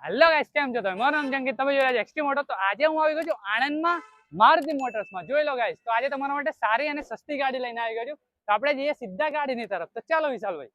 Hello guys, કેમ છો તમે? મારું નામ જંકિત, તમે જોઈ રહ્યા છો એક્સટી મોટો. તો આજે હું આવી ગયો છું આણંદમાં મારુતિ મોટર્સમાં. જોઈ લો ગાઈસ, તો આજે તમારા માટે સારી અને સસ્તી ગાડી લઈને આવી ગયો છું. તો આપણે જઈએ સીધા ગાડીની તરફ. તો ચાલો વિશાલભાઈ.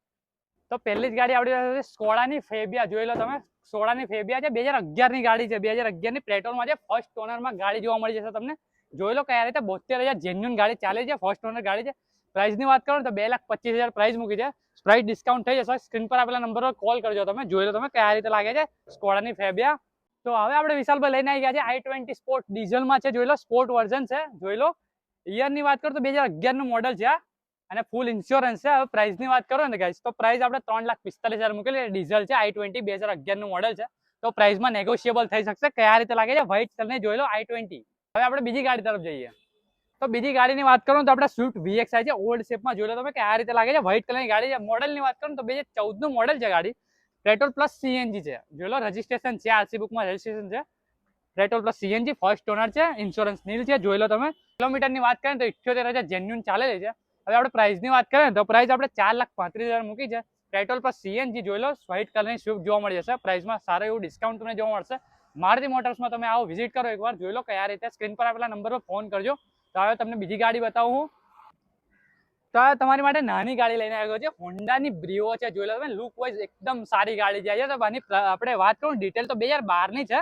તો પહેલી જ ગાડી આપણી પાસે સ્કોડાની ફેબિયા. જોઈ લો તમે, સ્કોડાની ફેબિયા છે. 2011 ની ગાડી છે. 2011 ની પેટ્રોલમાં છે. ફર્સ્ટ ઓનરમાં ગાડી જોવા મળી જશે તમને. જોઈ લો કયા રીતે 72,000 જેન્યુન ગાડી ચાલે છે. ફર્સ્ટ ઓનર ગાડી છે. પ્રાઇસની વાત કરો તો 2,25,000 પ્રાઇસ મૂકી છે. પ્રાઇસ ડિસ્કાઉન્ટ થઈ જશે. સ્ક્રીન પર આપેલા નંબર પર કોલ કરજો તમે. જોઈ લો તમે કયા રીતે લાગે છે સ્કોડાની ફેબિયા. તો હવે આપણે વિશાલભાઈ લઈને આવી ગયા છે i20 સ્પોર્ટ. ડીઝલમાં છે. જોઈ લો સ્પોર્ટ વર્ઝન છે. જોઈ લો યરની વાત કરો તો 2011 નું મોડલ છે અને ફૂલ ઇન્સ્યોરન્સ છે. હવે પ્રાઇસની વાત કરો ને ગાઈસ, તો પ્રાઇસ આપણે 3,45,000 મૂકેલી. ડીઝલ છે, i20 2011 નું મોડલ છે. તો પ્રાઇસમાં નેગોશિયેબલ થઈ શકશે. કયા રીતે લાગે છે વ્હાઇટ કલરની. જોઈ લો i20. હવે આપણે બીજી ગાડી તરફ જઈએ. તો બીજી ગાડીની વાત કરું તો આપણે સ્વિફ્ટ VXI છે. ઓલ્ડ શેપમાં. જોઈ લો તમે કયા રીતે લાગે છે. વ્હાઇટ કલરની ગાડી છે. મોડલની વાત કરું તો 2014 નું મોડલ છે ગાડી. પેટ્રોલ પ્લસ CNG છે. જોઈ લો રજીસ્ટ્રેશન છે, RC બુકમાં રજીસ્ટ્રેશન છે. Petrol plus CNG, first honour છે, ઇન્સ્યોરન્સ નીલ છે. જોઈ લો તમે. કિલોમીટરની વાત કરીએ તો 78,000 જેન્યુન ચાલેલી છે. હવે આપણે પ્રાઇસની વાત કરીએ તો પ્રાઇસ આપણે 4,35,000 મૂકી છે. Petrol plus CNG. જોઈ લો વ્હાઇટ કલરની સ્વિફ્ટ જોવા મળી જશે. પ્રાઇસમાં સારું એવું ડિસ્કાઉન્ટ તમને જોવા મળશે. મારુતિ મોટર્સમાં તમે આવો વિઝિટ કરો એકવાર. જોઈ લો કયા રીતે. સ્ક્રીન પર આપેલા નંબર પર ફોન કરજો. તો હવે તમને બીજી ગાડી બતાવું હું. તો હવે તમારી માટે નાની ગાડી લઈને આવ્યો છે. હોન્ડાની બ્રિઓ છે. જોઈ લો તમે, લુક વાઇઝ એકદમ સારી ગાડી છે. તો આની આપણે વાત કરું ડિટેલ તો 2012 ની છે.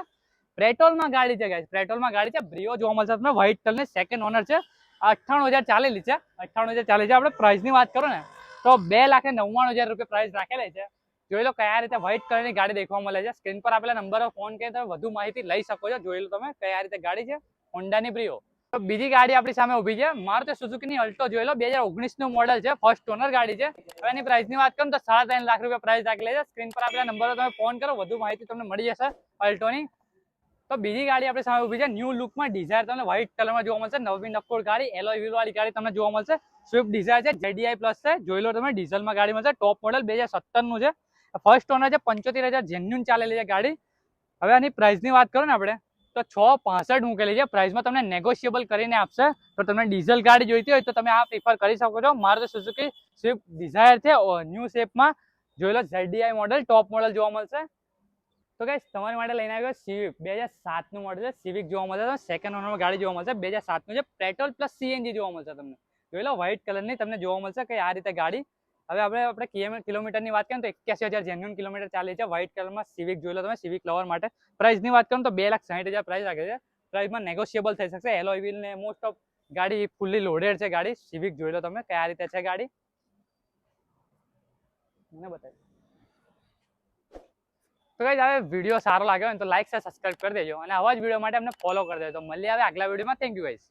પેટ્રોલમાં ગાડી છે ગાઈસ. પેટ્રોલમાં ગાડી છે. બ્રિઓ જોવા મળશે તમને. વ્હાઇટ કલરની સેકન્ડ ઓનર છે. 98,000 ચાલેલી છે. 98,000 ચાલે છે. આપણે પ્રાઇસની વાત કરો ને તો 2,99,000 રૂપિયા પ્રાઇસ રાખેલી છે. જોઈ લો કયા રીતે વ્હાઇટ કલરની ગાડી દેખવા મળે છે. સ્ક્રીન પર આપેલા નંબર પર ફોન કરીને તમે વધુ માહિતી લઈ શકો છો. જોઈ લો તમે કયા રીતે ગાડી છે હોન્ડાની બ્રિઓ. તો બીજી ગાડી આપણી સામે ઊભી છે મારુતિ સુઝુકીની અલ્ટો. જોઈ લો 2019 નું મોડલ છે. ફર્સ્ટ ઓનર ગાડી છે. હવે એની પ્રાઇસની વાત કરું તો 3.5 લાખ રૂપિયા પ્રાઇસ રાખેલી છે. સ્ક્રીન પર આપેલા નંબર પર તમે ફોન કરો, વધુ માહિતી તમને મળી જશે અલ્ટોની. તો બીજી ગાડી આપણી સામે ઊભી છે ન્યૂ લુકમાં ડિઝાયર. તમને વ્હાઇટ કલરમાં જોવા મળશે. નવી નક્કોડ ગાડી, એલોય વ્હીલ વાળી ગાડી તમને જોવા મળશે. સ્વિફ્ટ ડિઝાયર છે. ZDI પ્લસ છે. જોઈ લો તમે ડીઝલમાં ગાડી મળશે. ટોપ મોડલ 2017 નું છે. ફર્સ્ટ ઓનર છે. 75,000 જેન્યુન ચાલેલી છે ગાડી. હવે આની પ્રાઇસની વાત કરો ને આપણે તો 665 મૂકેલી છે. પ્રાઇસમાં તમને નેગોશિયેબલ કરીને આપશે. તો તમને ડીઝલ ગાડી જોઈતી હોય તો તમે આ પ્રિફર કરી શકો છો. મારુતિ સુઝુકી સ્વિફ્ટ ડિઝાયર છે ન્યૂ શેપમાં. જોઈ લો ZDI મોડલ, ટોપ મોડલ જોવા મળશે. તો ગાઈસ તમારી માટે લઈને આવ્યો સિવિક. 2007 નું મોડલ છે. સિવિક જોવા મળશે. સેકન્ડ ઓનરમાં ગાડી જોવા મળશે. 2007 નું છે. પેટ્રોલ પ્લસ CNG જોવા મળશે તમને. જોઈ લો વ્હાઇટ કલરની તમને જોવા મળશે કે આ રીતે ગાડી. હવે આપણે કિલોમીટરની વાત કરીએ તો 81,000 જેન્યુન કિલોમીટર ચાલે છે. વ્હાઇટ કલરમાં સિવિક. જોઈ લો તમે સિવિક લવર માટે. પ્રાઇસની વાત કરું તો 2,60,000 પ્રાઇસ રાખે છે. પ્રાઇસમાં નેગોશિયેબલ થઈ શકશે. એલોય વ્હીલ ને મોસ્ટ ઓફ ગાડી ફુલ્લી લોડેડ છે ગાડી. સિવિક જોઈ લો તમે કયા રીતે છે ગાડી. મને બતાવી. તો ગાઈસ હવે વિડીયો સારો લાગ્યો હોય તો લાઈક અને સબસ્ક્રાઇબ કરી દેજો અને આવા જ વિડીયો માટે અમને ફોલો કરી દેજો. તો મળીએ હવે આગલા વિડીયોમાં. Thank you guys.